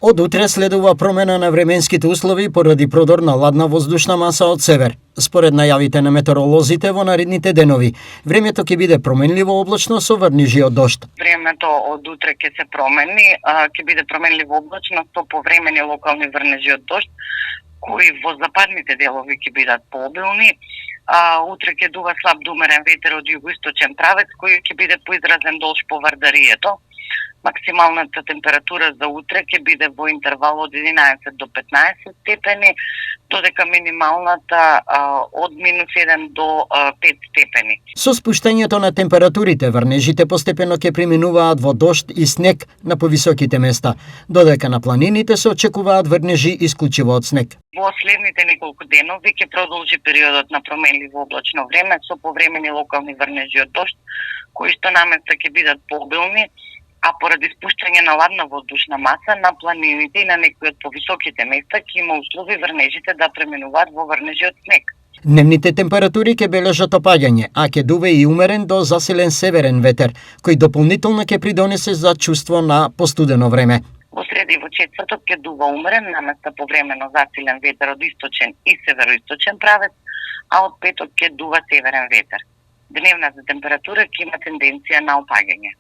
Од утре следува промена на временските услови поради продор на ладна воздушна маса од север. Според најавите на метеоролозите во наредните денови, времето ќе биде променливо облачно со врнежи од дожд. Времето од утре ќе се промени, ќе биде променливо облачно со повремени локални врнежи од дожд, кои во западните делови ќе бидат пообилни. Утре ќе дува слаб до умерен ветер од југоисточен правец, кој ќе биде поизразен долж по Вардарието. Максималната температура за утре ќе биде во интервал од 11 до 15 степени, додека минималната од -1 до 5 степени. Со спуштањето на температурите, врнежите постепено ќе преминуваат во дожд и снег на повисоките места, додека на планините се очекуваат врнежи исклучиво од снег. Во следните неколку денови ќе продолжи периодот на променливо облачно време со повремени локални врнежи од дожд, кои што наместа ќе бидат пообилни, а поради спуштање на ладна воздушна маса на планините и на некои од повисоките места ќе има услови врнежите да преминуваат во врнежи од снег. Дневните температури ќе бележат опаѓање, а ќе дува и умерен до засилен северен ветер, кој дополнително ќе придонесе за чувство на постудено време. Во среда и во четврток ќе дува умерен наместа повремено засилен ветер од источен и североисточен правец, а од петок ќе дува северен ветер. Дневната температура ќе има тенденција на опаѓање.